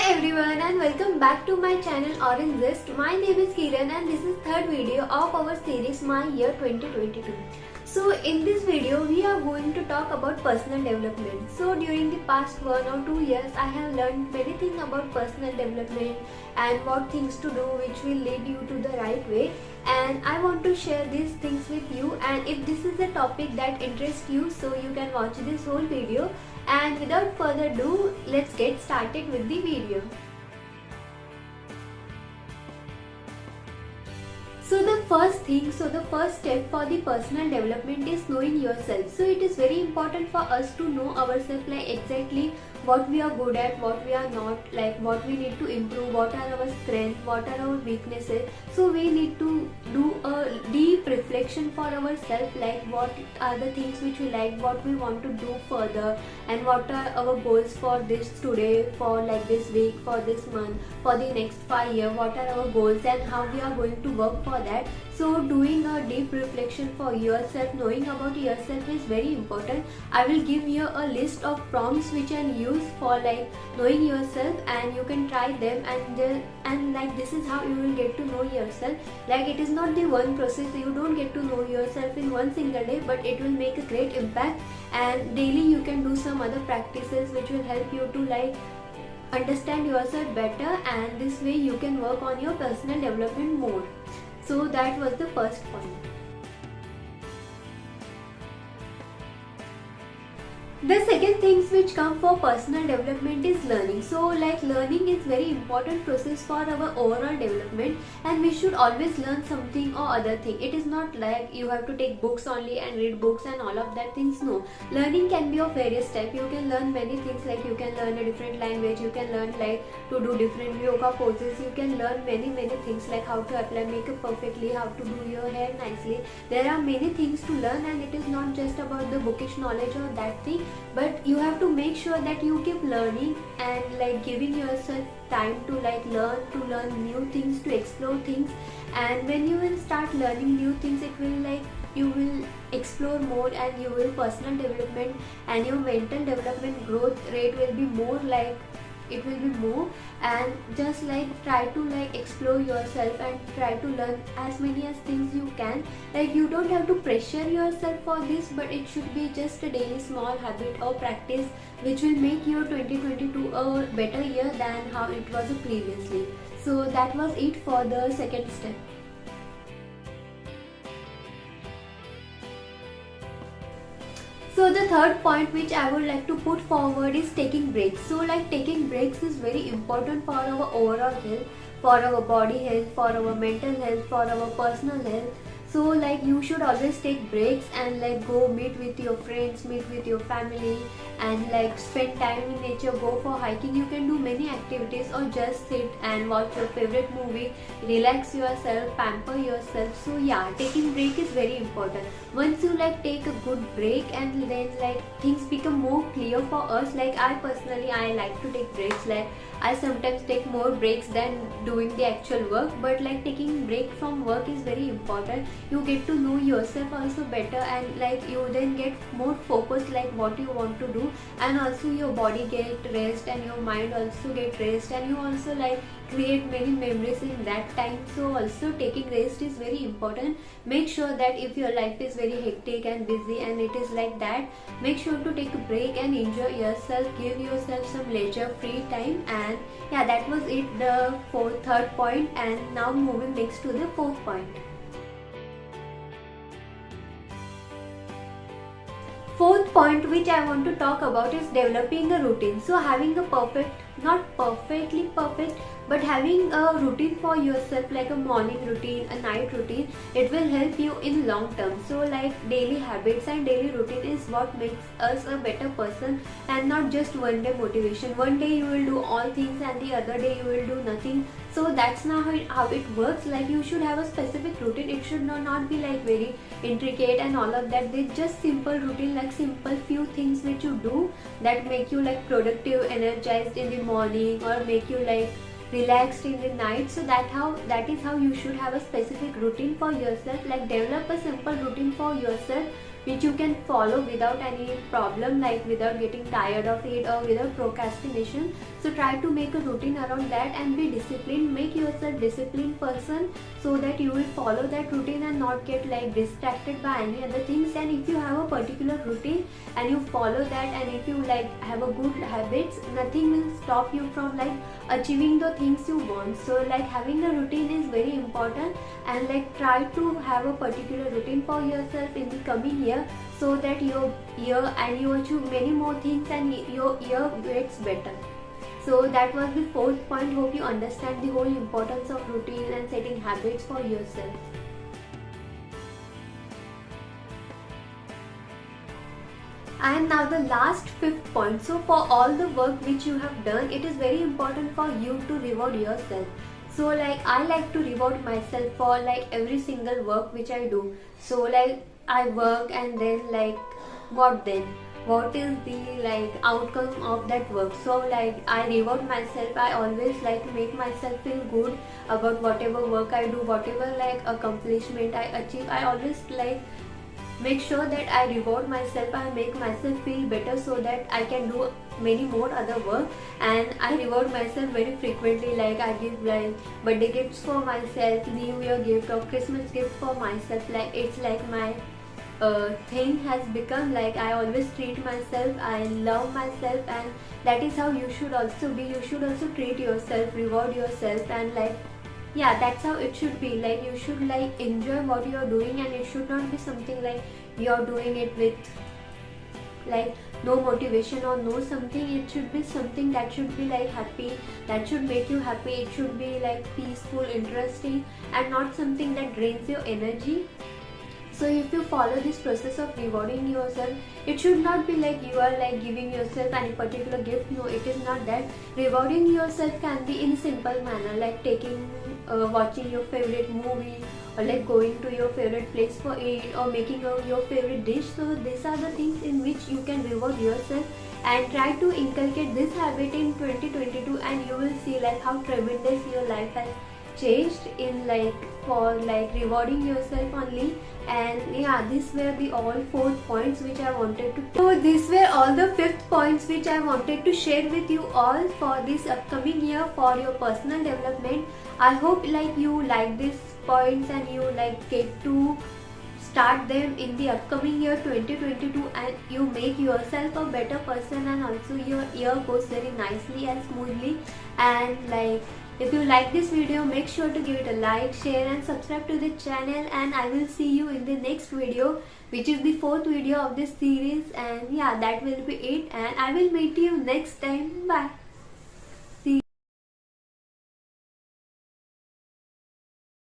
everyone and welcome back to my channel Orange Zest. My name is Kiran and this is third video of our series My Year 2022. So in this video we are going to talk about personal development. So during the past 1 or 2 years I have learned many things about personal development and what things to do which will lead you to the right way, and I want to share these things with you. And if this is a topic that interests you, so you can watch this whole video. And without further ado, let's get started with the video. So the first step for the personal development is knowing yourself. So it is very important for us to know ourselves, like exactly what we are good at, what we are not, like what we need to improve, what are our strengths, what are our weaknesses. So we need to do a deep reflection for ourselves, like what are the things which we like, what we want to do further, and what are our goals for this today, for like this week, for this month, for the next 5 years, what are our goals and how we are going to work for that. So doing a deep reflection for yourself, knowing about yourself is very important. I will give you a list of prompts which you can use for like knowing yourself, and you can try them, and like this is how you will get to know yourself. Like it is not the one process, you don't get to know yourself in one single day, but it will make a great impact, and daily you can do some other practices which will help you to like understand yourself better, and this way you can work on your personal development more. So that was the first point. The second things which come for personal development is learning. So like learning is very important process for our overall development, and we should always learn something or other thing. It is not like you have to take books only and read books and all of that things. No, learning can be of various type. You can learn many things, like you can learn a different language, you can learn like to do different yoga poses, you can learn many things like how to apply makeup perfectly, how to do your hair nicely. There are many things to learn, and it is not just about the bookish knowledge or that thing, but you have to make sure that you keep learning and like giving yourself time to like learn new things, to explore things. And when you will start learning new things, it will like you will explore more, and you will personal development and your mental development growth rate will be more, like it will be more. And just like try to like explore yourself and try to learn as many as things you can. Like you don't have to pressure yourself for this, but it should be just a daily small habit or practice which will make your 2022 a better year than how it was previously. So that was it for the second step. So the third point which I would like to put forward is taking breaks. So like taking breaks is very important for our overall health, for our body health, for our mental health, for our personal health. So like you should always take breaks and like go meet with your friends, meet with your family, and like spend time in nature, go for hiking. You can do many activities, or just sit and watch your favorite movie, relax yourself, pamper yourself. So yeah, taking break is very important. Once you like take a good break, and then like things become more clear for us. Like I personally, I like to take breaks. Like I sometimes take more breaks than doing the actual work, but like taking break from work is very important. You get to know yourself also better, and like you then get more focused like what you want to do, and also your body get rest and your mind also get rest, and you also like create many memories in that time. So also taking rest is very important. Make sure that if your life is very hectic and busy and it is like that, make sure to take a break and enjoy yourself, give yourself some leisure free time. And yeah, that was it, the third point. And now moving next to the fourth point. Fourth point which I want to talk about is developing a routine. So having a not perfectly perfect, but having a routine for yourself, like a morning routine, a night routine, it will help you in long term. So like daily habits and daily routine is what makes us a better person, and not just one day motivation. One day you will do all things and the other day you will do nothing. So that's not how it works. Like you should have a specific routine. It should not be like very intricate and all of that. There's just simple routine, like simple few things which you do that make you like productive, energized in the morning, or make you like relaxed in the night. So that is how you should have a specific routine for yourself. Like develop a simple routine for yourself which you can follow without any problem, like without getting tired of it or without procrastination. So try to make a routine around that and be disciplined. Make yourself disciplined person so that you will follow that routine and not get like distracted by any other things. And if you have a particular routine and you follow that, and if you like have a good habits, nothing will stop you from like achieving the things you want. So like having a routine is very important, and like try to have a particular routine for yourself in the coming year, so that your year and you achieve many more things and your year gets better. So that was the fourth point. Hope you understand the whole importance of routine and setting habits for yourself. And now the last fifth point. So for all the work which you have done, it is very important for you to reward yourself. So like I like to reward myself for like every single work which I do. So like I work and then like what then? What is the like outcome of that work? So like I reward myself. I always like make myself feel good about whatever work I do, whatever like accomplishment I achieve. I always like make sure that I reward myself. I make myself feel better so that I can do many more other work. And I reward myself very frequently, like I give like birthday gifts for myself, New Year gift or Christmas gift for myself. Like it's like my thing has become, like I always treat myself, I love myself, and that is how you should also be. You should also treat yourself, reward yourself, and like yeah, that's how it should be. Like you should like enjoy what you are doing, and it should not be something like you're doing it with like no motivation or no something. It should be something that should be like happy, that should make you happy. It should be like peaceful, interesting, and not something that drains your energy. So if you follow this process of rewarding yourself, it should not be like you are like giving yourself any particular gift. No, it is not that. Rewarding yourself can be in simple manner, like taking watching your favorite movie, or like going to your favorite place for it, or making your favorite dish. So these are the things in which you can reward yourself, and try to inculcate this habit in 2022, and you will see like how tremendous your life has changed in like for like rewarding yourself only. And yeah, these were the all 4 points which I wanted to. So these were all the 5th points which I wanted to share with you all for this upcoming year for your personal development. I hope like you like these points and you like get to start them in the upcoming year 2022, and you make yourself a better person, and also your year goes very nicely and smoothly. And like if you like this video, make sure to give it a like, share and subscribe to the channel, and I will see you in the next video, which is the 4th video of this series. And yeah, that will be it, and I will meet you next time. Bye.